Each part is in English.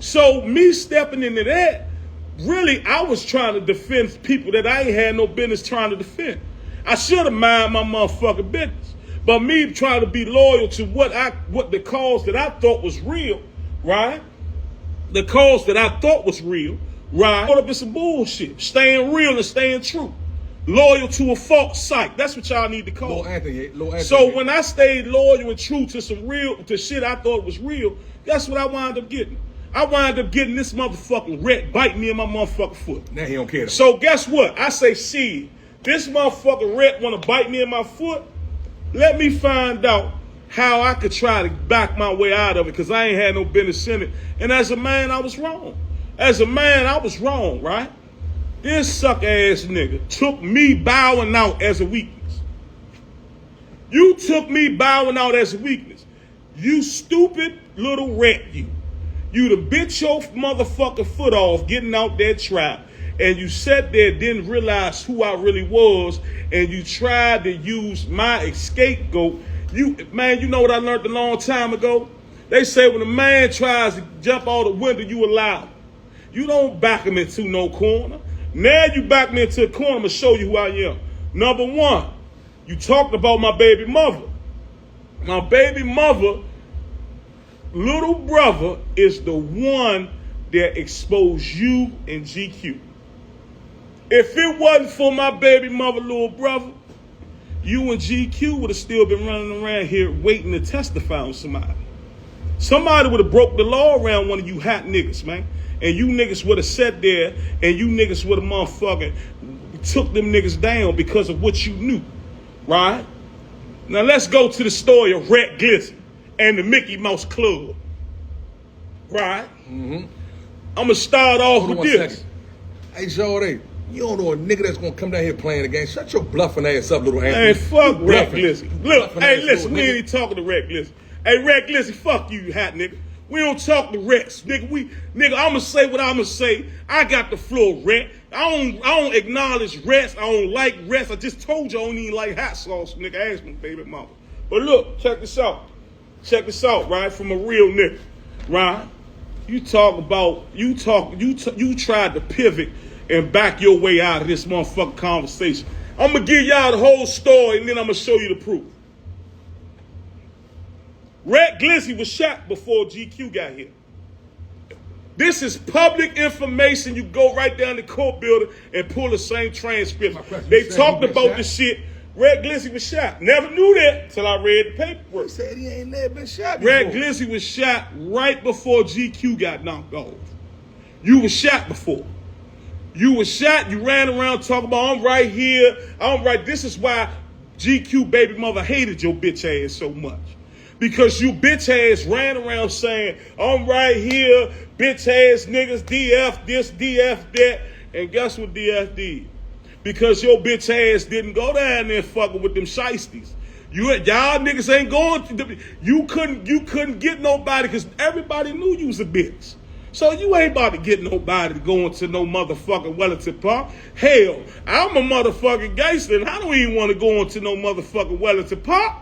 So me stepping into that, really, I was trying to defend people that I ain't had no business trying to defend. I should have mind my motherfucking business. But me trying to be loyal to what the cause that I thought was real, right? The cause that I thought was real, right? Caught up in some bullshit. Staying real and staying true. Loyal to a false syke. That's what y'all need to call it. Anthony. So when I stayed loyal and true to to shit I thought was real, that's what I wound up getting. I wound up getting this motherfucking rat bite me in my motherfucking foot. Now he don't care. So guess what? I say, shit, this motherfucking rat want to bite me in my foot. Let me find out how I could try to back my way out of it, because I ain't had no business in it. And as a man, I was wrong. As a man, I was wrong, right? This suck-ass nigga took me bowing out as a weakness. You took me bowing out as a weakness. You stupid little rat, you. You done bit your motherfucking foot off getting out that trap. And you sat there, didn't realize who I really was, and you tried to use my scapegoat. Man, you know what I learned a long time ago? They say when a man tries to jump out the window, you allow him. You don't back him into no corner. Now you back me into a corner, I'm going to show you who I am. Number one, you talked about my baby mother. My baby mother, little brother, is the one that exposed you and GQ. If it wasn't for my baby mother, little brother, you and GQ would have still been running around here waiting to testify on somebody. Somebody would have broke the law around one of you hot niggas, man. And you niggas would have sat there and you niggas would have motherfucking took them niggas down because of what you knew, right? Now let's go to the story of Rat Glizzy and the Mickey Mouse Club, right? Mm-hmm. I'm going to start off with this. Second. Hey, Jordan. You don't know a nigga that's gonna come down here playing the game. Shut your bluffing ass up, little Anthony. Hey, fuck Rat Glizzy. Look, hey, listen, we ain't even talking to Rat Glizzy. Hey, Rat Glizzy, fuck you hot nigga. We don't talk to rats, nigga. I'ma say what I'ma say. I got the floor, rat. I don't acknowledge rats. I don't like rats. I just told you I don't even like hot sauce, nigga. Ask my baby mama. But look, check this out. Check this out, right? From a real nigga, right? You tried to pivot and back your way out of this motherfucking conversation. I'm going to give y'all the whole story, and then I'm going to show you the proof. Rat Glizzy was shot before GQ got here. This is public information. You go right down the court building and pull the same transcript. They talked about this shit. Rat Glizzy was shot. Never knew that till I read the paperwork. He said he ain't never been shot before. Rat Glizzy was shot right before GQ got knocked off. You was shot before. You was shot, you ran around talking about, I'm right here, I'm right. This is why GQ baby mother hated your bitch ass so much. Because you bitch ass ran around saying, I'm right here, bitch ass niggas, DF this, DF that. And guess what DF did? Because your bitch ass didn't go down there fucking with them shiesties. Y'all niggas ain't going to, you couldn't get nobody because everybody knew you was a bitch. So you ain't about to get nobody to go into no motherfucking Wellington Park. Hell, I'm a motherfucking gangster and I don't even want to go into no motherfucking Wellington Park.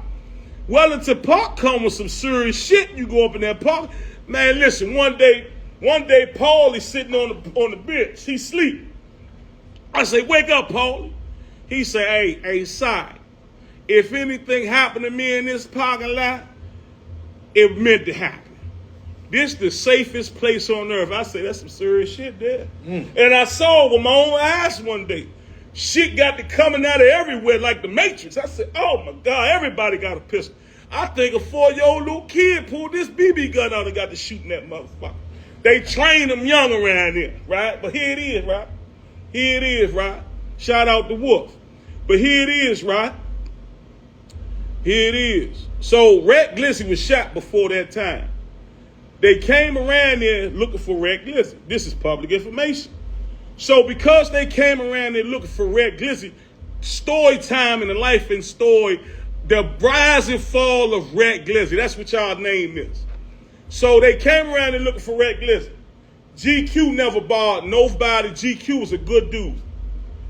Wellington Park come with some serious shit. You go up in that park. Man, listen, one day Paul is sitting on the bench. He sleep. I say, wake up, Paul. He say, hey, Sy, if anything happened to me in this parking lot, it meant to happen. This the safest place on earth. I say, that's some serious shit there. And I saw with my own eyes one day. Shit got to coming out of everywhere like the Matrix. I said, oh my God, everybody got a pistol. I think a 4-year-old little kid pulled this BB gun out and got to shooting that motherfucker. They train them young around here, right? But here it is, right? Here it is, right? Shout out to Wolf. But here it is, right? Here it is. So Rat Glizzy was shot before that time. They came around there looking for Rat Glizzy. This is public information. So because they came around there looking for Rat Glizzy, story time in the life and story, the rise and fall of Rat Glizzy. That's what y'all name is. So they came around there looking for Rat Glizzy. GQ never barred nobody. GQ was a good dude.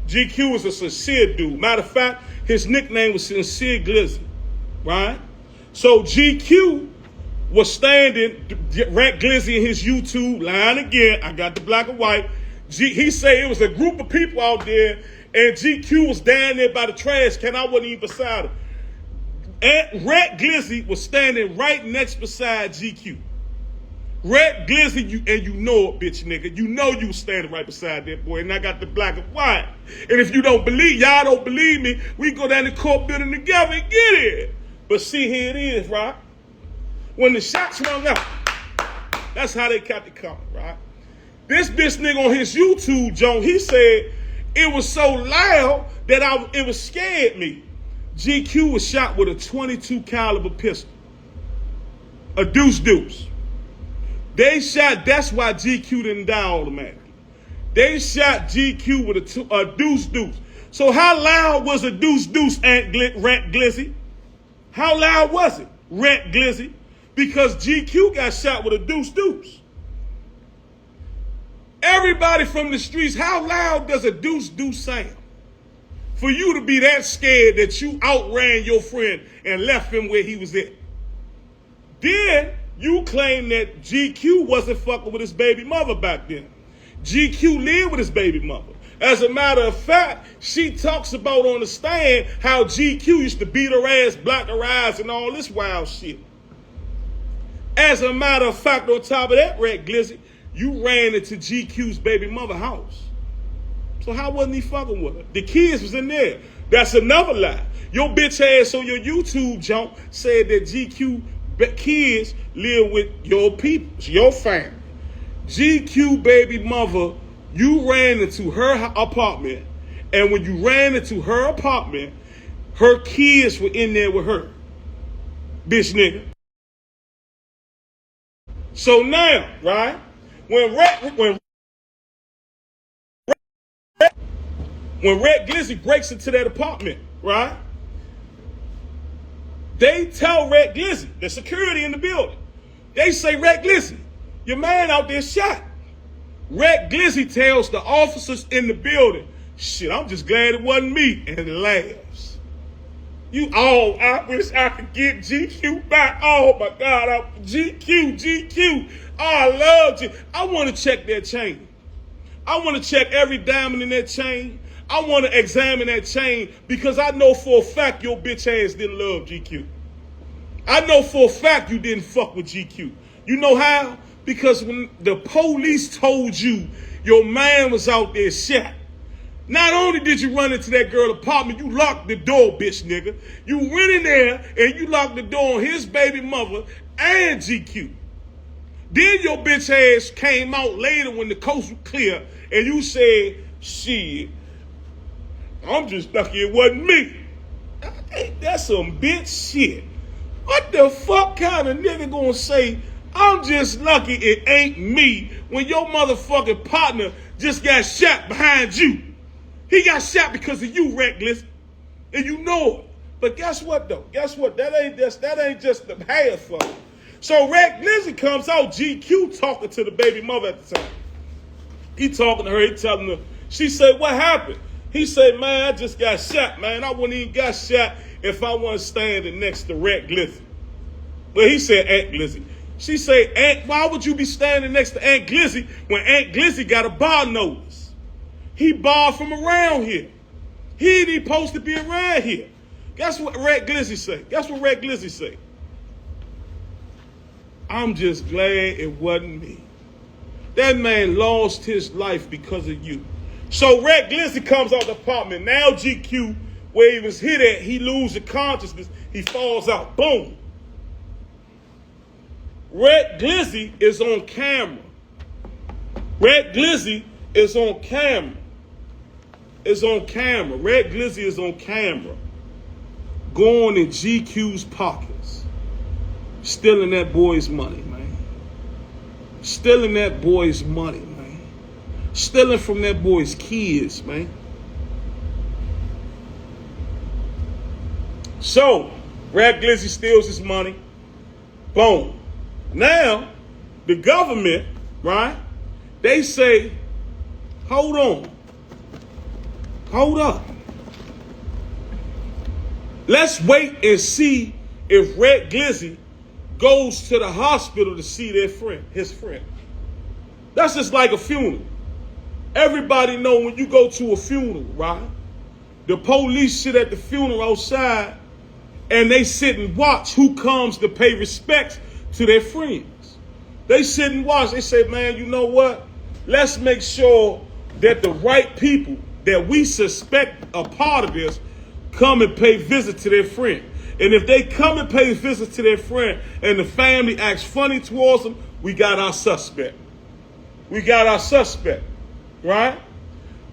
GQ was a sincere dude. Matter of fact, his nickname was Sincere Glizzy, right? So GQ was standing, Rat Glizzy in his YouTube, lying again, I got the black and white. He said it was a group of people out there, and GQ was down there by the trash can. I wasn't even beside him. And Rat Glizzy was standing right next beside GQ. Rat Glizzy, you know it, bitch nigga. You know you was standing right beside that boy, and I got the black and white. And if you don't believe, y'all don't believe me, we go down the court building together and get it. But see, here it is, right? When the shots rung out, that's how they kept it coming, right? This bitch nigga on his YouTube, Joan, he said it was so loud that it was scared me. GQ was shot with a 22 caliber pistol, a deuce. They shot, that's why GQ didn't die automatically. They shot GQ with a deuce. So how loud was a deuce, Rat Glizzy? How loud was it, Rat Glizzy? Because GQ got shot with a deuce. Everybody from the streets, how loud does a deuce sound? For you to be that scared that you outran your friend and left him where he was at. Then you claim that GQ wasn't fucking with his baby mother back then. GQ lived with his baby mother. As a matter of fact, she talks about on the stand how GQ used to beat her ass, block her eyes, and all this wild shit. As a matter of fact, on top of that, Rat Glizzy, you ran into GQ's baby mother house. So how wasn't he fucking with her? The kids was in there. That's another lie. Your bitch ass on your YouTube jump said that GQ kids live with your people, your family. GQ baby mother, you ran into her apartment, and when you ran into her apartment, her kids were in there with her. Bitch nigga. So now, right, when Rat Glizzy breaks into that apartment, right, they tell Rat Glizzy, the security in the building, they say, Rat Glizzy, your man out there shot. Rat Glizzy tells the officers in the building, shit, I'm just glad it wasn't me, and laughs. I wish I could get GQ back. Oh my God, GQ. Oh, I love you. I want to check that chain. I want to check every diamond in that chain. I want to examine that chain because I know for a fact your bitch ass didn't love GQ. I know for a fact you didn't fuck with GQ. You know how? Because when the police told you your man was out there shot, not only did you run into that girl's apartment, you locked the door, bitch nigga. You went in there and you locked the door on his baby mother and GQ. Then your bitch ass came out later when the coast was clear and you said, shit, I'm just lucky it wasn't me. I think that's some bitch shit. What the fuck kind of nigga gonna say, I'm just lucky it ain't me when your motherfucking partner just got shot behind you? He got shot because of you, Rat Glizzy, and you know it. But guess what, though? Guess what? That ain't just the half for it. So Rat Glizzy comes out, GQ talking to the baby mother at the time. He talking to her, he telling her, she said, what happened? He said, man, I just got shot, man. I wouldn't even got shot if I wasn't standing next to Rat Glizzy. Well, he said Aunt Glizzy. She said, Aunt, why would you be standing next to Aunt Glizzy when Aunt Glizzy got a bar notice? He barred from around here. He ain't even supposed to be around here. Guess what Rat Glizzy say? Guess what Rat Glizzy say? I'm just glad it wasn't me. That man lost his life because of you. So Rat Glizzy comes out the apartment. Now GQ, where he was hit at, he loses consciousness. He falls out. Boom. Rat Glizzy is on camera. Rat Glizzy is on camera. Rat Glizzy is on camera. Going in GQ's pockets. Stealing that boy's money, man. Stealing that boy's money, man. Stealing from that boy's kids, man. So, Rat Glizzy steals his money. Boom. Now, the government, right, they say, hold on. Hold up. Let's wait and see if Rat Glizzy goes to the hospital to see his friend. That's just like a funeral. Everybody know when you go to a funeral, right? The police sit at the funeral outside and they sit and watch who comes to pay respects to their friends. They sit and watch. They say, man, you know what? Let's make sure that the right people that we suspect are part of this come and pay visit to their friend. And if they come and pay visit to their friend and the family acts funny towards them, we got our suspect. We got our suspect, right?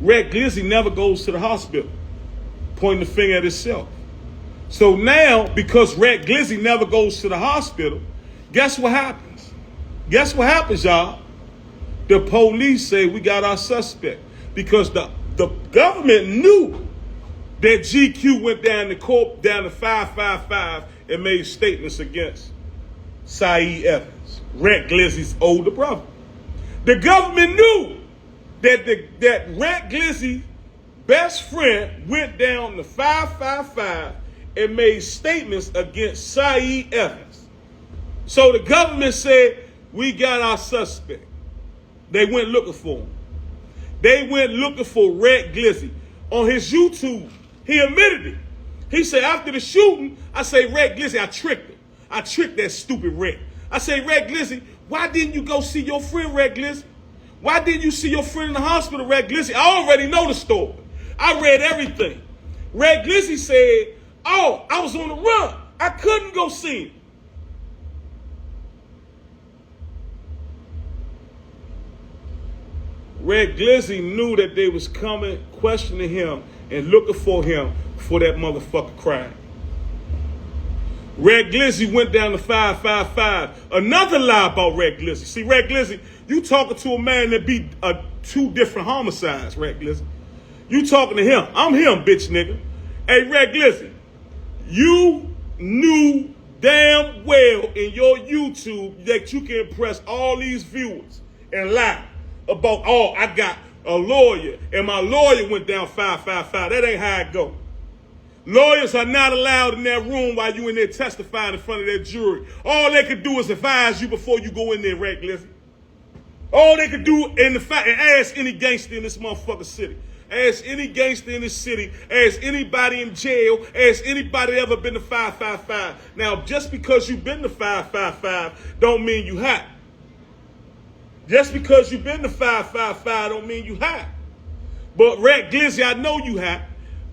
Red Glizzy never goes to the hospital, pointing the finger at himself. So now, because Red Glizzy never goes to the hospital, guess what happens? Guess what happens, y'all? The police say we got our suspect because the government knew that GQ went down to court, down to 555, and made statements against Syke Evans, Red Glizzy's older brother. The government knew that Red Glizzy's best friend went down to 555 and made statements against Syke Evans. So the government said, we got our suspect. They went looking for him. They went looking for Red Glizzy. On his YouTube, he admitted it. He said, after the shooting, I say, Red Glizzy, I tricked him. I tricked that stupid Red. I say, Red Glizzy, why didn't you go see your friend, Red Glizzy? Why didn't you see your friend in the hospital, Red Glizzy? I already know the story. I read everything. Red Glizzy said, oh, I was on the run. I couldn't go see him. Red Glizzy knew that they was coming, questioning him, and looking for him for that motherfucker crime. Red Glizzy went down to 555. Another lie about Red Glizzy. See, Red Glizzy, you talking to a man that beat two different homicides, Red Glizzy. You talking to him. I'm him, bitch nigga. Hey, Red Glizzy, you knew damn well in your YouTube that you can impress all these viewers and lie about, oh, I got a lawyer and my lawyer went down 555. That ain't how it go. Lawyers are not allowed in that room while you in there testifying in front of that jury. All they could do is advise you before you go in there, Red Glizzy. All they could do and ask any gangster in this motherfucking city. Ask any gangster in this city. Ask anybody in jail. Ask anybody that ever been to 555. Now, just because you've been to 555 don't mean you hot. Just because you've been to 555 don't mean you hot. But Red Glizzy, I know you hot.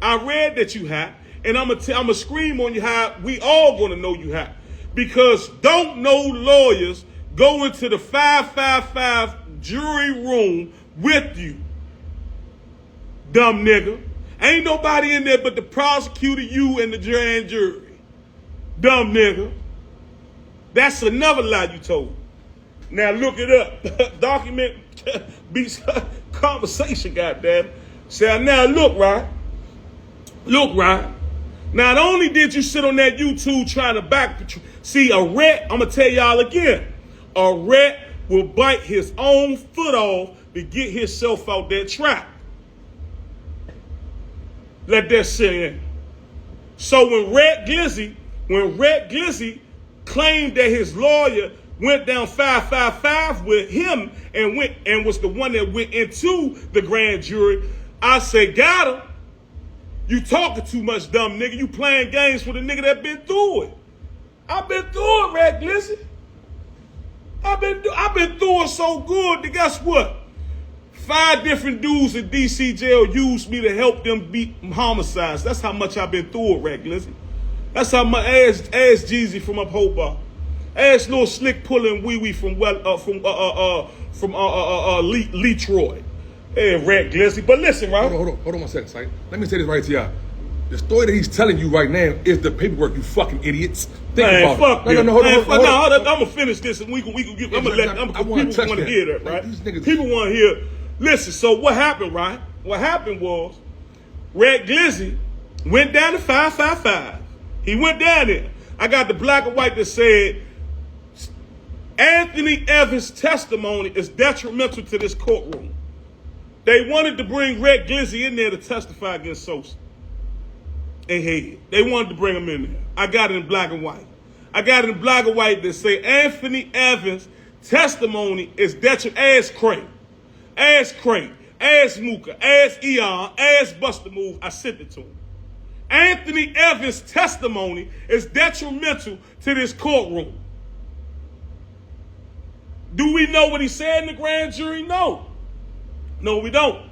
I read that you hot. And I'm gonna scream on you how we all gonna know you hot. Because don't no lawyers go into the 555 jury room with you, dumb nigga. Ain't nobody in there but the prosecutor, you, and the grand jury. Dumb nigga. That's another lie you told. Now look it up. Document beats conversation, goddamn. Say, now look, right? Look, right? Not only did you sit on that YouTube trying to see a rat, I'm going to tell y'all again, a rat will bite his own foot off to get himself out that trap. Let that sit in. So when Red Glizzy claimed that his lawyer went down 555 with him and was the one that went into the grand jury, I say, got him. You talking too much, dumb nigga. You playing games with a nigga that been through it. I've been through it, Red Glizzy. I've been through it so good that guess what? 5 different dudes in DC jail used me to help them beat homicides. That's how much I've been through it, Red Glizzy. That's how much. Ask Jeezy from up Hobart. Ask Lil Slick pulling wee wee from Letroy. Hey, Red Glizzy. But listen, right? Hold on 1 second, Syke. Let me say this right to y'all. The story that he's telling you right now is the paperwork, you fucking idiots. Think about it. No, hold on. I'm gonna finish this and we can get. I'm gonna let people want to hear that, right? People want to hear. Listen. So what happened, right? What happened was Red Glizzy went down to 555. He went down there. I got the black and white that said Anthony Evans' testimony is detrimental to this courtroom. They wanted to bring Red Glizzy in there to testify against Sosa. They hated. They wanted to bring him in there. I got it in black and white. I got it in black and white that say Anthony Evans' testimony is detrimental. Ask Craig, ask Mooka, ask Eon, ask Buster Move. I sent it to him. Anthony Evans' testimony is detrimental to this courtroom. Do we know what he said in the grand jury? No. No, we don't.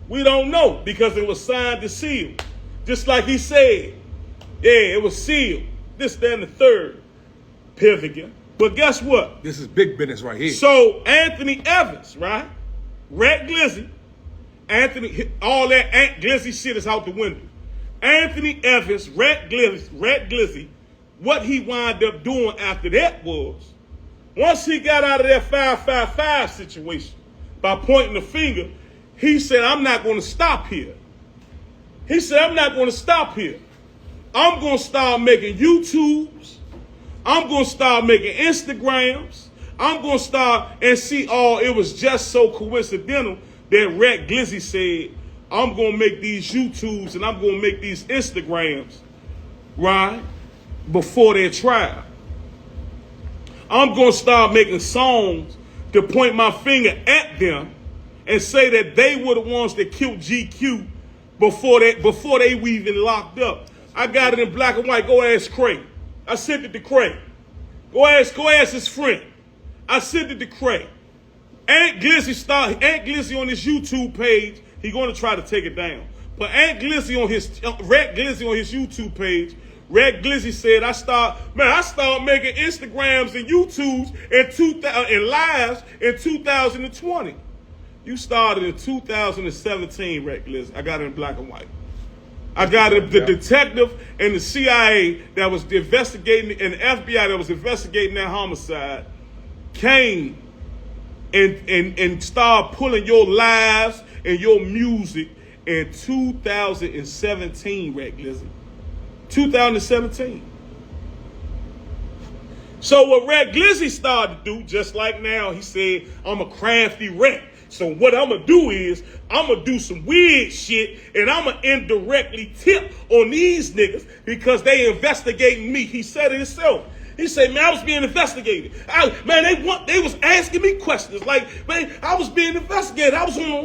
We don't know because it was signed and sealed. Just like he said. Yeah, it was sealed. This, that, and the third. Pivot. But guess what? This is big business right here. So Anthony Evans, right? Rat Glizzy. All that Ant Glizzy shit is out the window. Anthony Evans, Rat Glizzy, what he wound up doing after that was, once he got out of that 555 situation by pointing the finger, he said, I'm not going to stop here. He said, I'm not going to stop here. I'm going to start making YouTubes. I'm going to start making Instagrams. I'm going to start and see, it was just so coincidental that Rat Glizzy said, I'm going to make these YouTubes and I'm going to make these Instagrams, right, before their trial. I'm going to start making songs to point my finger at them and say that they were the ones that killed GQ before they were even locked up. I got it in black and white. Go ask Craig. I sent it to Craig. Go ask his friend. I sent it to Craig. Ant Glizzy on his YouTube page, he's going to try to take it down. But Rat Glizzy on his YouTube page, Rat Glizzy said, I start making Instagrams and YouTubes and lives in 2020. You started in 2017, Rat Glizzy. I got it in black and white. I got it, the detective and the CIA that was investigating, and the FBI that was investigating that homicide came and started pulling your lives and your music in 2017, Rat Glizzy. 2017. So what Rat Glizzy started to do, just like now, he said, I'm a crafty rat. So what I'm going to do is, I'm going to do some weird shit, and I'm going to indirectly tip on these niggas because they investigating me. He said it himself. He said, man, I was being investigated. They was asking me questions. Like, man, I was being investigated. I was on the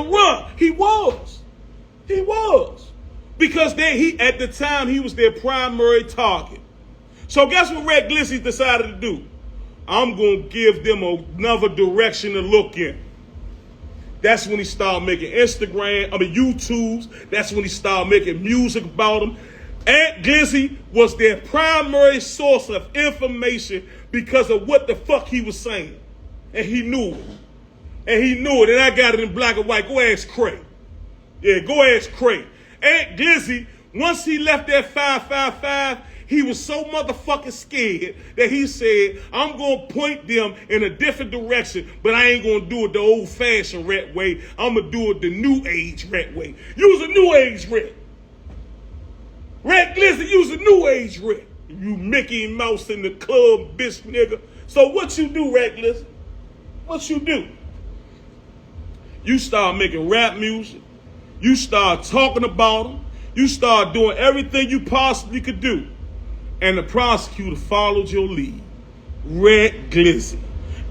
run. He was. Because at the time, he was their primary target. So guess what Rat Glizzy decided to do? I'm going to give them another direction to look in. That's when he started making YouTubes. That's when he started making music about them. Ant Glizzy was their primary source of information because of what the fuck he was saying. And he knew it. And I got it in black and white. Go ask Craig. Yeah, go ask Craig. Ant Glizzy, once he left that 555, he was so motherfucking scared that he said, I'm going to point them in a different direction, but I ain't going to do it the old-fashioned rat way. I'm going to do it the new age rat way. Use a new age rat. Rat Glizzy, use a new age rat. You Mickey Mouse in the club, bitch nigga. So what you do, Rat Glizzy? What you do? You start making rap music. You start talking about them. You start doing everything you possibly could do. And the prosecutor followed your lead. Rat Glizzy.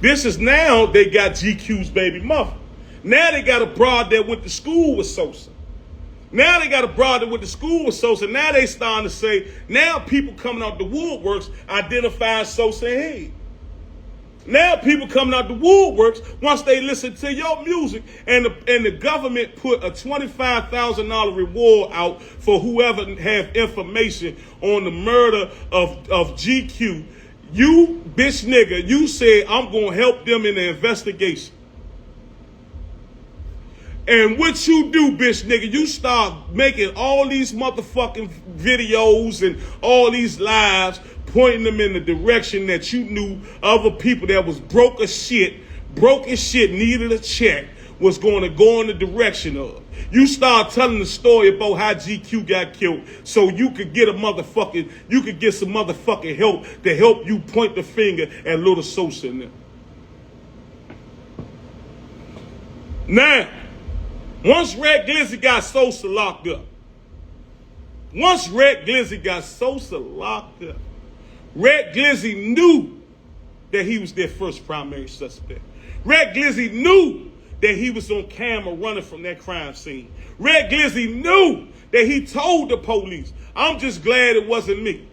This is now they got GQ's baby mother. Now they got a broad that went to school with Sosa. Now they they starting to say, now people coming out the woodworks identify Sosa and Hayes. Now people coming out the woodworks once they listen to your music, and the government put a $25,000 reward out for whoever have information on the murder of GQ. You, bitch nigga, you said I'm going to help them in the investigation. And what you do, bitch nigga, you start making all these motherfucking videos and all these lives pointing them in the direction that you knew other people that was broke as shit, needed a check, was going to go in the direction of. You start telling the story about how GQ got killed so you could get some motherfucking help to help you point the finger at little Sosa in there. Now, once Rat Glizzy got Sosa locked up, Red Glizzy knew that he was their first primary suspect. Red Glizzy knew that he was on camera running from that crime scene. Red Glizzy knew that he told the police, I'm just glad it wasn't me.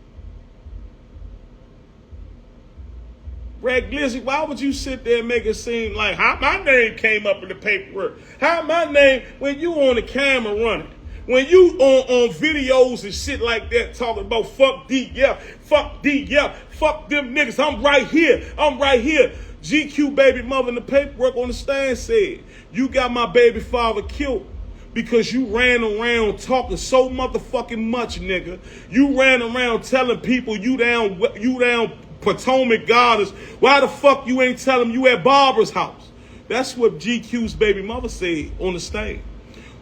Red Glizzy, why would you sit there and make it seem like how my name came up in the paperwork? How my name, when you on the camera running, when you on videos and shit like that talking about fuck D, yeah, fuck D, yeah, fuck them niggas, I'm right here, I'm right here. GQ baby mother in the paperwork on the stand said, you got my baby father killed because you ran around talking so motherfucking much, nigga. You ran around telling people you down Potomac Gardens. Why the fuck you ain't tell them you at Barbara's house? That's what GQ's baby mother said on the stand.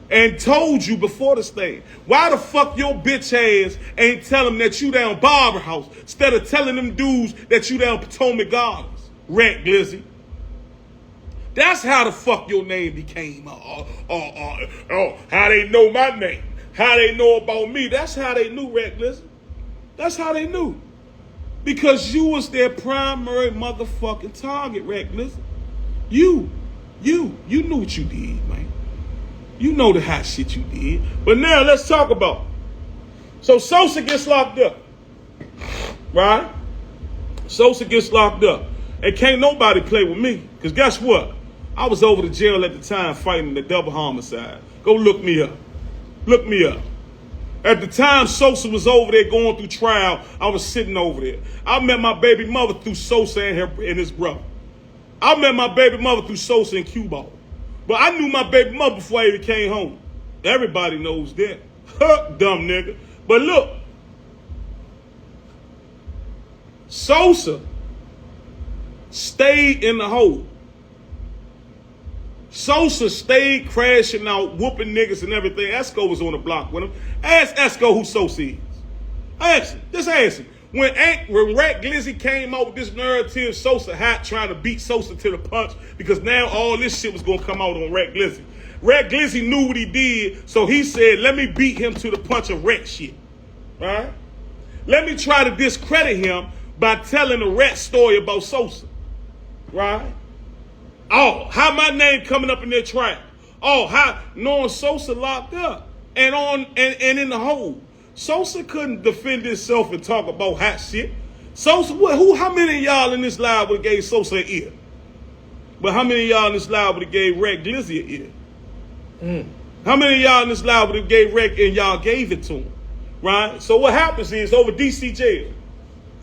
And told you before the stand. Why the fuck your bitch ass ain't tell them that you down Barbara's house instead of telling them dudes that you down Potomac Gardens? Rat Glizzy. That's how the fuck your name became. How they know my name. How they know about me. That's how they knew, Rat Glizzy. That's how they knew. Because you was their primary motherfucking target, Rat Glizzy. You knew what you did, man. You know the hot shit you did. But now let's talk about it. So Sosa gets locked up. Right? Sosa gets locked up. And can't nobody play with me. Because guess what? I was over to jail at the time fighting the double homicide. Go look me up. Look me up. At the time Sosa was over there going through trial, I was sitting over there. I met my baby mother through Sosa and his brother. I met my baby mother through Sosa and Q-Ball. But I knew my baby mother before I even came home. Everybody knows that. Dumb nigga. But look. Sosa stayed in the hole. Sosa stayed crashing out, whooping niggas and everything. Esco was on the block with him. Ask Esco who Sosa is. Ask him. Just ask him. When Rat Glizzy came out with this narrative, Sosa hot trying to beat Sosa to the punch because now all this shit was going to come out on Rat Glizzy. Rat Glizzy knew what he did, so he said, let me beat him to the punch of rat shit. Right? Let me try to discredit him by telling a rat story about Sosa. Right? Oh, how my name coming up in their trial. Oh, how knowing Sosa locked up and in the hole. Sosa couldn't defend himself and talk about hot shit. Sosa, how many of y'all in this live would have gave Sosa an ear? But how many of y'all in this live would have gave Rat Glizzy an ear? How many of y'all in this live would have gave Rat and y'all gave it to him? Right? So what happens is over DC jail,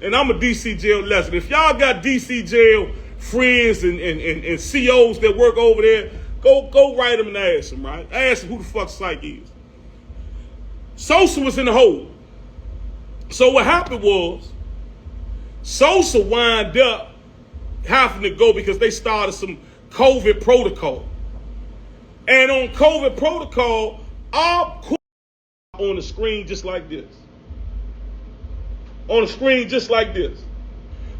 and I'm a DC jail lesson. If y'all got DC jail friends and COs that work over there, go write them and ask them, right? Ask them who the fuck Syke is. Sosa was in the hole. So what happened was, Sosa wind up having to go because they started some COVID protocol. And on COVID protocol, all on the screen just like this. On the screen just like this.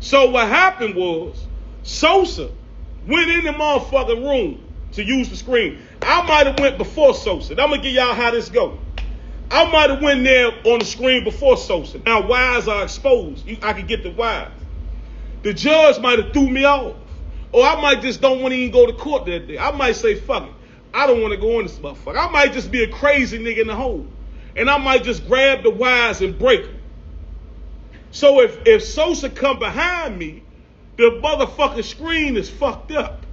So what happened was, Sosa went in the motherfucking room to use the screen. I might have went before Sosa. I'm going to give y'all how this go. I might have went there on the screen before Sosa. Now, whys are exposed. I can get the whys. The judge might have threw me off. Or I might just don't want to even go to court that day. I might say, fuck it. I don't want to go in this motherfucker. I might just be a crazy nigga in the hole. And I might just grab the whys and break them. So if Sosa come behind me, the motherfucking screen is fucked up.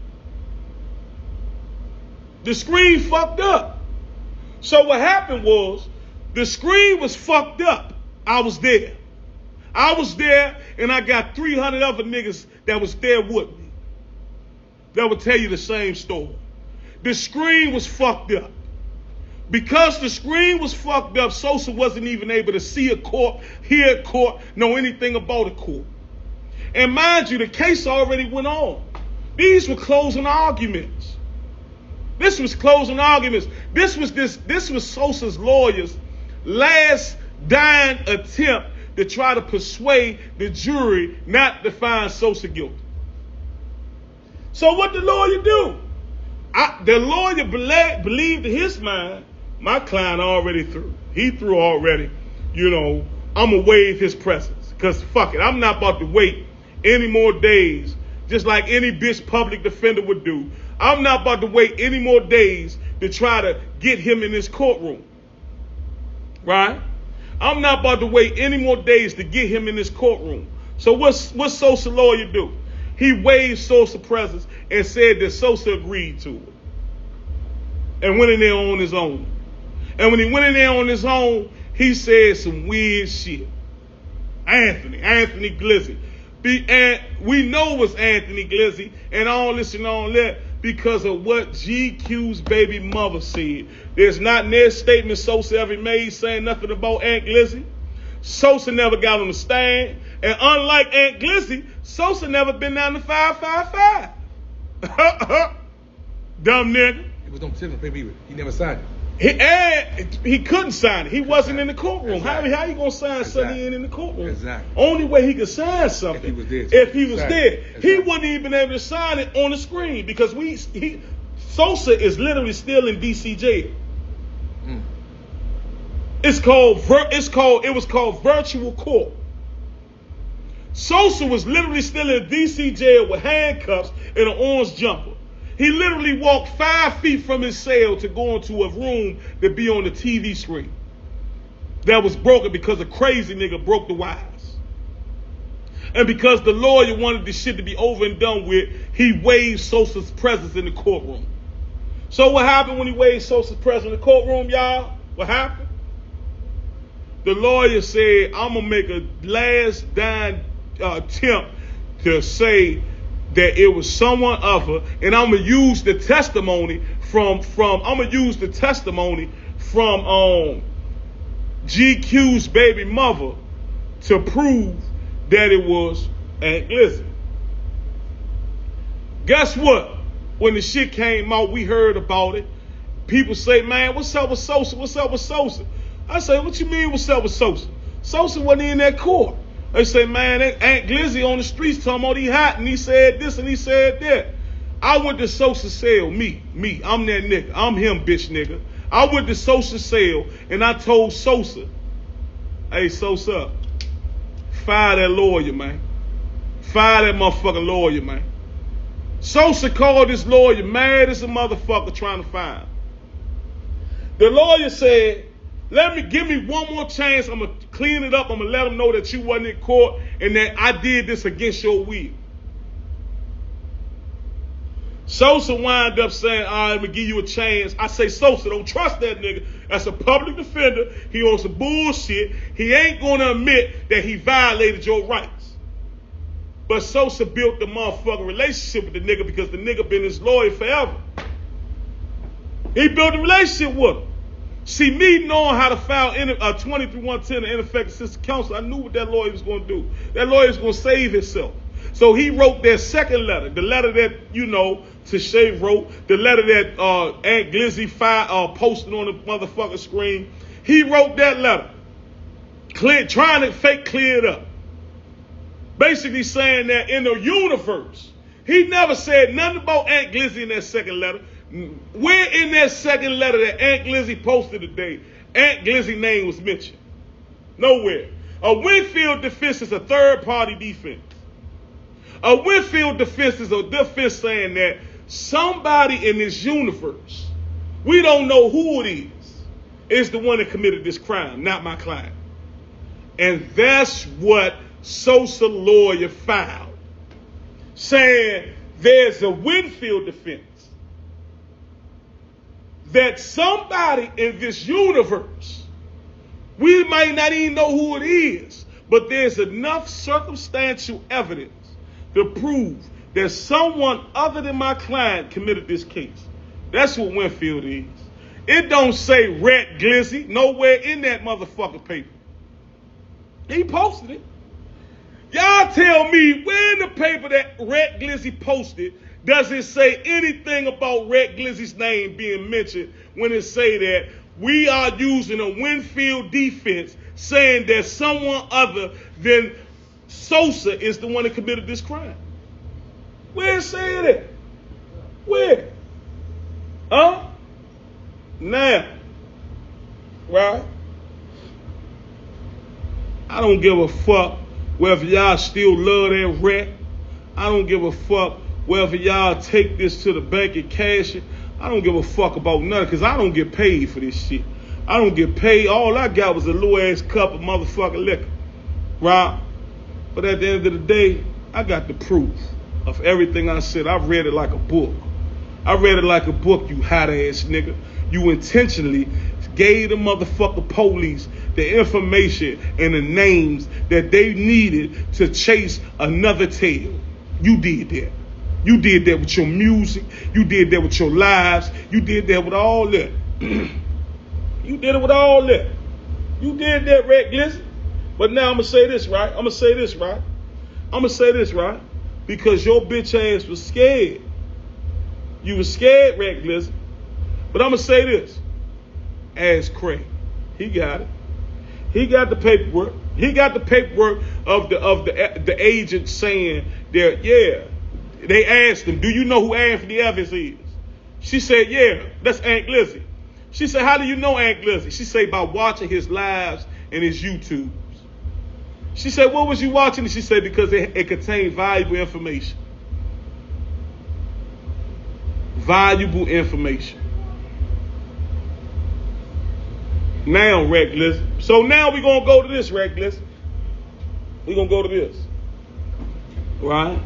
The screen fucked up. So what happened was, the screen was fucked up. I was there. I was there, and I got 300 other niggas that was there with me that would tell you the same story. The screen was fucked up. Because the screen was fucked up, Sosa wasn't even able to see a court, hear a court, know anything about a court. And mind you, the case already went on. These were closing arguments. This was closing arguments. This was Sosa's lawyers' last dying attempt to try to persuade the jury not to find Sosa guilty. So what the lawyer do? The lawyer believed in his mind, my client already threw. He threw already, I'm going to waive his presence. Because fuck it, I'm not about to wait any more days, just like any bitch public defender would do. I'm not about to wait any more days to try to get him in this courtroom. Right? I'm not about to wait any more days to get him in this courtroom. So what's Sosa lawyer do? He waived Sosa's presence and said that Sosa agreed to it. And went in there on his own. And when he went in there on his own, he said some weird shit. Anthony Glizzy. And we know it was Anthony Glizzy and all this and all that because of what GQ's baby mother said. There's not no statement Sosa ever made saying nothing about Aunt Glizzy. Sosa never got on the stand. And unlike Aunt Glizzy, Sosa never been down to 555. Dumb nigga. It was on the paper either. He never signed it. He couldn't sign it. He wasn't in the courtroom. Exactly. How you gonna sign something he ain't in the courtroom? Exactly. Only way he could sign something if he was there. Exactly. He wouldn't even be able to sign it on the screen because Sosa is literally still in DC jail. Mm. It was called virtual court. Sosa was literally still in DC jail with handcuffs and an orange jumper. He literally walked 5 feet from his cell to go into a room to be on the TV screen. That was broken because a crazy nigga broke the wires. And because the lawyer wanted this shit to be over and done with, he waived Sosa's presence in the courtroom. So what happened when he waived Sosa's presence in the courtroom, y'all? What happened? The lawyer said, I'm going to make a last dying attempt to say that it was someone other, and I'm gonna use the testimony from GQ's baby mother to prove that it was Aunt Glizzy. Guess what? When the shit came out, we heard about it. People say, man, what's up with Sosa? What's up with Sosa? I say, what you mean what's up with Sosa? Sosa wasn't in that court. They say, man, Aunt Glizzy on the streets talking about he hot and he said this and he said that. I went to Sosa's cell, me, I'm that nigga. I'm him, bitch nigga. I went to Sosa's cell and I told Sosa, hey, Sosa, fire that lawyer, man. Fire that motherfucking lawyer, man. Sosa called this lawyer mad as a motherfucker trying to fire him. The lawyer said, give me one more chance. I'm going to clean it up. I'm going to let them know that you wasn't in court and that I did this against your will. Sosa wind up saying, all right, I'm going to give you a chance. I say, Sosa, don't trust that nigga. That's a public defender. He on some bullshit. He ain't going to admit that he violated your rights. But Sosa built the motherfucking relationship with the nigga because the nigga been his lawyer forever. He built a relationship with him. See, me knowing how to file 23-110 and ineffective assistance counsel, I knew what that lawyer was going to do. That lawyer was going to save himself. So he wrote that second letter, the letter that, Tashay wrote, the letter that Aunt Glizzy posted on the motherfucking screen. He wrote that letter, trying to fake clear it up. Basically saying that in the universe, he never said nothing about Aunt Glizzy in that second letter. Where in that second letter that Aunt Glizzy posted today, Aunt Glizzy's name was mentioned? Nowhere. A Winfield defense is a third-party defense. A Winfield defense is a defense saying that somebody in this universe, we don't know who it is the one that committed this crime, not my client. And that's what Sosa lawyer filed, saying there's a Winfield defense that somebody in this universe, we might not even know who it is, but there's enough circumstantial evidence to prove that someone other than my client committed this case. That's what Winfield is. It don't say Red Glizzy nowhere in that motherfucking paper. He posted it. Y'all tell me where in the paper that Red Glizzy posted does it say anything about Red Glizzy's name being mentioned when it say that we are using a Winfield defense saying that someone other than Sosa is the one that committed this crime? Where it say that? Where? Huh? Now, right? I don't give a fuck whether y'all still love that rat. I don't give a fuck whether y'all take this to the bank and cash it. I don't give a fuck about nothing because I don't get paid for this shit. I don't get paid. All I got was a little ass cup of motherfucking liquor, right? But at the end of the day, I got the proof of everything I said. I read it like a book. I read it like a book, you hot ass nigga. You intentionally gave the motherfucking police the information and the names that they needed to chase another tail. You did that. You did that with your music. You did that with your lives. You did that with all that. You did it with all that. You did that, Red Glizzy. But now I'm going to say this, right? I'm going to say this, right? Because your bitch ass was scared. You was scared, Red Glizzy. But I'm going to say this. Ask Craig. He got it. He got the paperwork. He got the paperwork of the agent saying that, yeah. They asked him, do you know who Anthony Evans is? She said, yeah, that's Aunt Glizzy. She said, how do you know Aunt Glizzy? She said, by watching his lives and his YouTubes. She said, what was you watching? And she said, because it contained valuable information. Valuable information. Now, Red Glizzy. So now we're going to go to this, Red Glizzy. We're going to go to this. Right?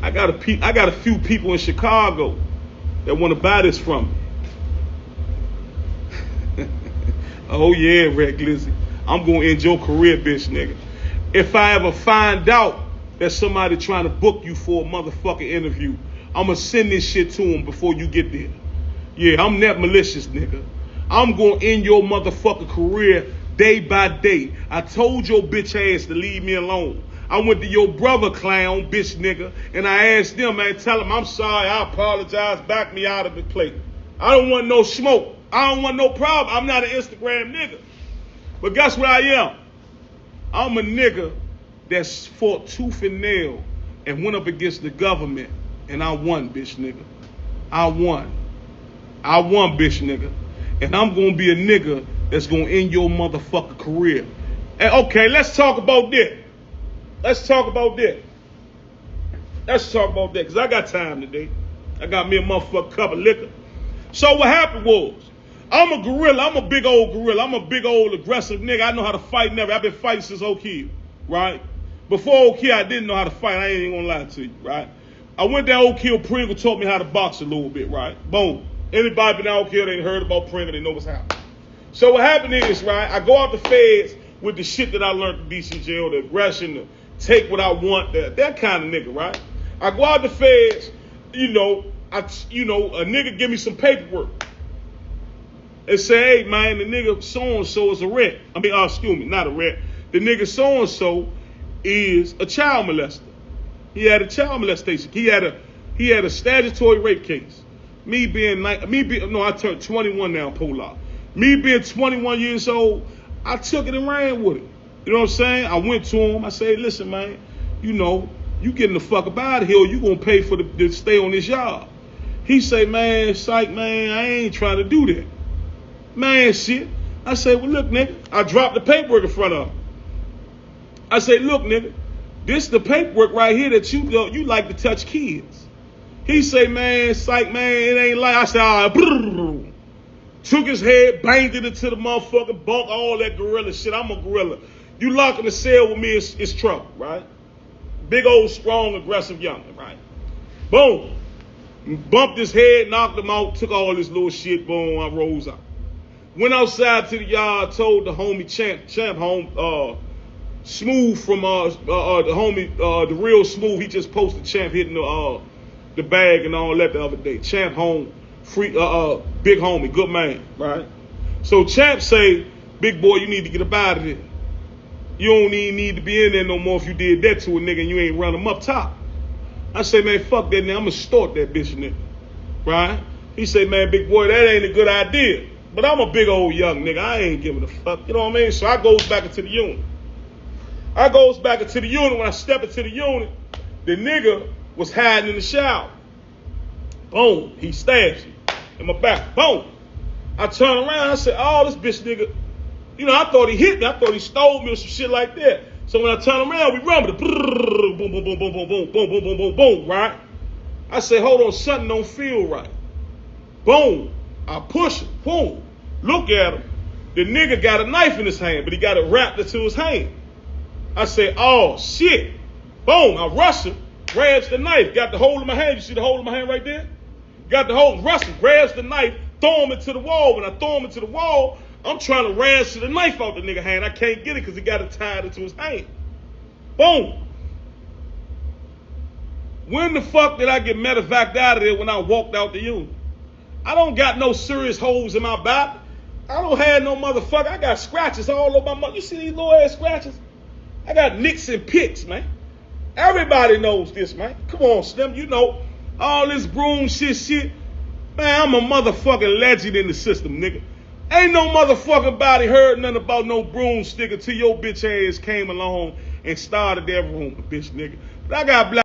I got a few people in Chicago that want to buy this from me. Oh yeah, Red Glizzy. I'm going to end your career, bitch nigga. If I ever find out that somebody trying to book you for a motherfucking interview, I'm going to send this shit to them before you get there. Yeah, I'm that malicious, nigga. I'm going to end your motherfucking career day by day. I told your bitch ass to leave me alone. I went to your brother clown, bitch nigga, and I asked them, man, tell him I'm sorry, I apologize, back me out of the plate. I don't want no smoke. I don't want no problem. I'm not an Instagram nigga. But guess what I am? I'm a nigga that's fought tooth and nail and went up against the government, and I won, bitch nigga. I won, bitch nigga. And I'm going to be a nigga that's going to end your motherfucking career. And okay, let's talk about that. Let's talk about that, because I got time today. I got me a motherfucking cup of liquor. So what happened was, I'm a gorilla. I'm a big old gorilla. I'm a big old aggressive nigga. I know how to fight and everything. I've been fighting since Oak Hill, right? Before Oak Hill, I didn't know how to fight. I ain't even gonna lie to you, right? I went down Oak Hill. Pringle taught me how to box a little bit, right? Boom. Anybody been out Oak Hill, they heard about Pringle, they know what's happening. So what happened is, right, I go out the feds with the shit that I learned in DC jail, the aggression, the take what I want, that kind of nigga, right? I go out the feds, a nigga give me some paperwork and say, hey man, the nigga so-and-so is a rat. Not a rat. The nigga so-and-so is a child molester. He had a child molestation. He had a statutory rape case. I turned 21 now, Polar. Me being 21 years old, I took it and ran with it. You know what I'm saying? I went to him. I said, listen, man, you getting the fuck up out of here or you going to pay for to stay on this job. He say, man, psych, man, I ain't trying to do that. Man, shit. I say, well, look, nigga. I dropped the paperwork in front of him. I say, look, nigga, this the paperwork right here that you like to touch kids. He say, man, psych, man, it ain't like. I said, all right. Took his head, banged it into the motherfucking bunk, all that gorilla shit. I'm a gorilla. You lock in the cell with me, it's trouble, right? Big old, strong, aggressive youngin', right? Boom. Bumped his head, knocked him out, took all this little shit, boom, I rose up. Went outside to the yard, told the homie Champ home, Smooth from the homie, the real Smooth, he just posted Champ hitting the bag and all that the other day. Champ home, free, big homie, good man, right? So Champ say, big boy, you need to get up out of there. You don't even need to be in there no more if you did that to a nigga and you ain't run him up top. I say, man, fuck that nigga. I'm going to start that bitch nigga. Right? He say, man, big boy, that ain't a good idea. But I'm a big old young nigga. I ain't giving a fuck. You know what I mean? So I goes back into the unit. When I step into the unit, the nigga was hiding in the shower. Boom. He stabs me in my back. Boom. I turn around. I said, oh, this bitch nigga. I thought he hit me. I thought he stole me or some shit like that. So when I turn around, we rumble. Boom, boom, boom, boom, boom, boom, boom, boom, boom, boom, boom, right? I say, hold on, something don't feel right. Boom. I push him. Boom. Look at him. The nigga got a knife in his hand, but he got it wrapped into his hand. I say, oh, shit. Boom. I rush him, grabs the knife, got the hole in my hand. You see the hole in my hand right there? Got the hole, rush him, grabs the knife, throw him into the wall. When I throw him into the wall, I'm trying to wrestle the knife out the nigga hand. I can't get it because he got it tied into his hand. Boom. When the fuck did I get medevaced out of there when I walked out the unit? I don't got no serious holes in my body. I don't have no motherfucker. I got scratches all over my. You see these little ass scratches? I got nicks and picks, man. Everybody knows this, man. Come on, Slim. You know all this broom shit. Man, I'm a motherfucking legend in the system, nigga. Ain't no motherfucking body heard nothing about no broomstick until your bitch ass came along and started that rumor, bitch, nigga. But I got black.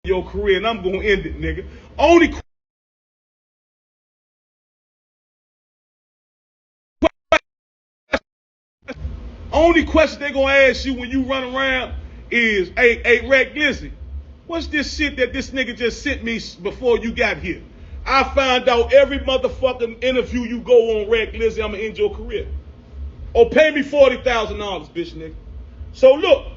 Your career, and I'm gonna end it, nigga. Only question they gonna ask you when you run around is, hey, Red Glizzy, what's this shit that this nigga just sent me before you got here? I found out every motherfucking interview you go on, Red Glizzy, I'ma end your career. Or pay me $40,000, bitch, nigga. So look,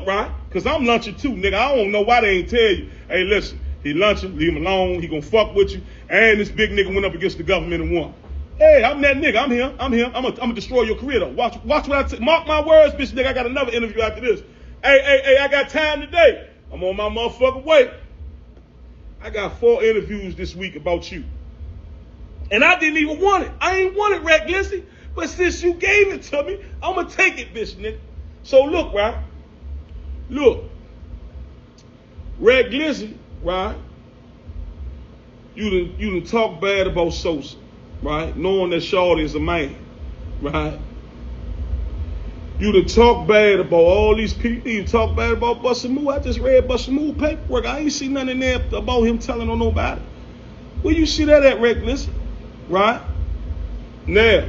right? Because I'm lunching too, nigga. I don't know why they ain't tell you. Hey, listen, he lunching, leave him alone, he gonna fuck with you. And this big nigga went up against the government and won. Hey, I'm that nigga. I'm him. I'm gonna destroy your career though. Watch what I mark my words, bitch, nigga. I got another interview after this. Hey, I got time today. I'm on my motherfucking way. I got 4 interviews this week about you. And I didn't even want it. I ain't want it, Red Glizzy. But since you gave it to me, I'm gonna take it, bitch, nigga. So look, right? Look. Red Glizzy, right? You done talk bad about Sosa, right? Knowing that Shawty is a man, right? You done talk bad about all these people. You talk bad about Busta Move. I just read Busta Move paperwork. I ain't see nothing in there about him telling on nobody. Where you see that at, Red Glizzy? Right? Now,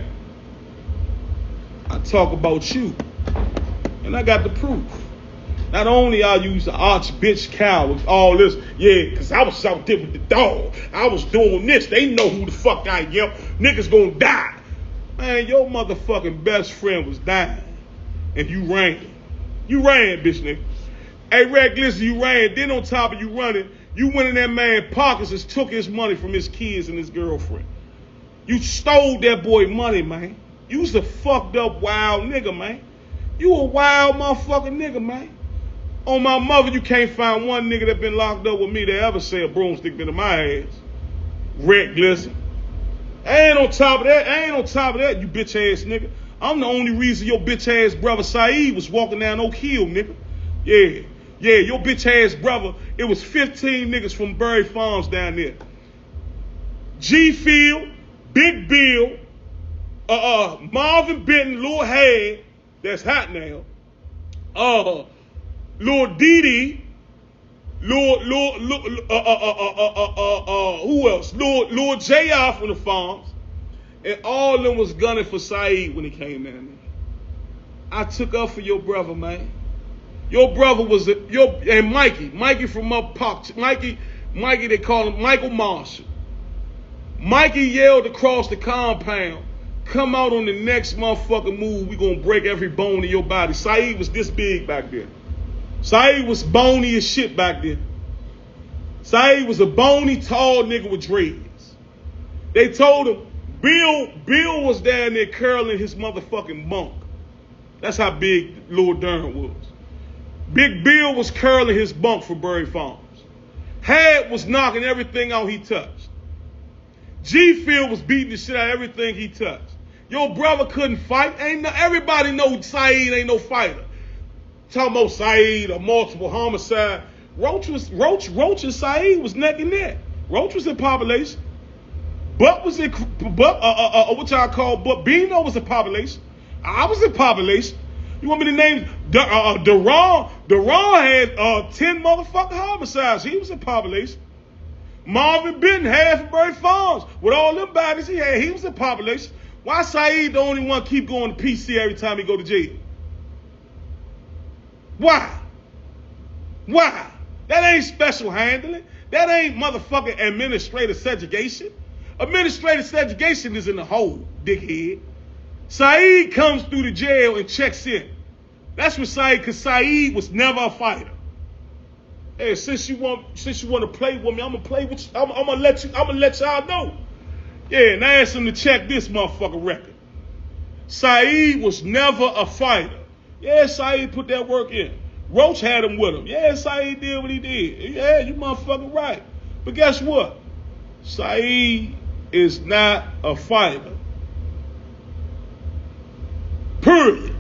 I talk about you, and I got the proof. Not only I use the arch bitch cow with all this, yeah, because I was out there with the dog. I was doing this. They know who the fuck I am. Niggas gonna die. Man, your motherfucking best friend was dying. And you ran. You ran, bitch, nigga. Hey, Red Glizzy, you ran. Then on top of you running, you went in that man's pockets and took his money from his kids and his girlfriend. You stole that boy money, man. You was a fucked up wild nigga, man. You a wild motherfucking nigga, man. On my mother, you can't find one nigga that been locked up with me that ever say a broomstick been in my ass. Red Glizzy. And on top of that, you bitch ass nigga. I'm the only reason your bitch ass brother Saeed was walking down Oak Hill, nigga. Yeah, your bitch ass brother, it was 15 niggas from Berry Farms down there. G Field, Big Bill, Marvin Benton, Lil Head, that's hot now. Lil Didi, who else? Lil JR from the Farms. And all of them was gunning for Saeed when he came down there. I took up for your brother, man. Your brother was and Mikey from up Pop. Mikey, they call him Michael Marshall. Mikey yelled across the compound, come out on the next motherfucking move, we gonna break every bone in your body. Saeed was this big back then. Saeed was bony as shit back then. Saeed was a bony, tall nigga with dreads. They told him, Bill was down there curling his motherfucking bunk. That's how big Lil Durham was. Big Bill was curling his bunk for Berry Farms. Had was knocking everything out he touched. G Field was beating the shit out of everything he touched. Your brother couldn't fight. Everybody know Saeed ain't no fighter. Talking about Saeed, a multiple homicide. Roach and Saeed was neck and neck. Roach was in population. Buck was in, what y'all call Buck. Bino was in population. I was in population. You want me to name Deron? Deron had 10 motherfucking homicides. He was in population. Marvin Benton had for Bird Farms. With all them bodies he had, he was in population. Why Saeed the only one keep going to PC every time he go to jail? Why? Why? That ain't special handling. That ain't motherfucking administrative segregation. Administrative segregation is in the hole, dickhead. Saeed comes through the jail and checks in. That's what Saeed, because Saeed was never a fighter. Hey, since you want to play with me, I'm gonna play with you. I'm gonna let y'all know. Yeah, and I asked him to check this motherfucker record. Saeed was never a fighter. Yeah, Saeed put that work in. Roach had him with him. Yeah, Saeed did what he did. Yeah, you motherfucking right. But guess what? Saeed is not a fighter. Period.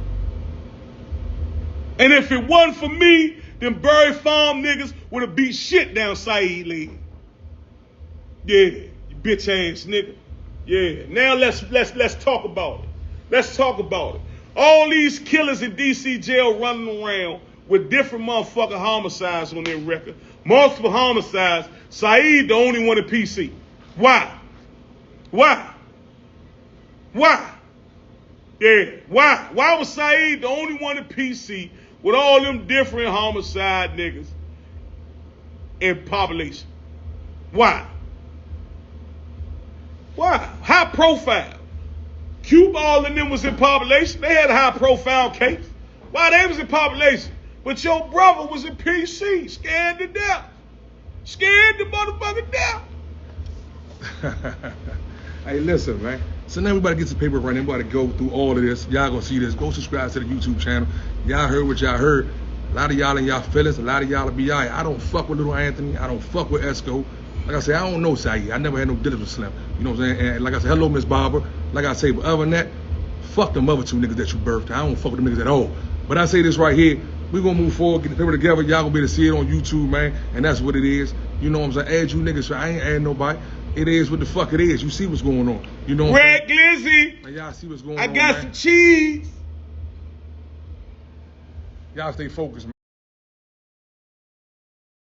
And if it wasn't for me, them Bird Farm niggas would have beat shit down Saeed leg. Yeah, you bitch ass nigga. Yeah. Now let's talk about it. Let's talk about it. All these killers in DC jail running around with different motherfucking homicides on their record. Multiple homicides. Saeed the only one in PC. Why? Why? Why? Yeah. Why? Why was Saeed the only one in PC with all them different homicide niggas in population? Why? Why? High profile. Cue Ball and them was in population. They had a high profile case. Why they was in population? But your brother was in PC, scared to death. Scared to motherfucking death. Hey, listen, man. So now everybody gets the paper running. Everybody go through all of this. Y'all gonna see this. Go subscribe to the YouTube channel. Y'all heard what y'all heard. A lot of y'all in y'all feelings. A lot of y'all will be all right. I don't fuck with Little Anthony. I don't fuck with Esco. Like I say, I don't know Saeed. I never had no dealings with Slim. You know what I'm saying? And like I said, hello, Miss Barbara. Like I say, but other than that, fuck them other two niggas that you birthed. I don't fuck with them niggas at all. But I say this right here. We're gonna move forward, get the paper together. Y'all gonna be able to see it on YouTube, man. And that's what it is. You know what I'm saying? Add you niggas, so I ain't adding nobody. It is what the fuck it is. You see what's going on. You know what Red Glizzy. And y'all see what's going on. I got man. some cheese. Y'all stay focused, man.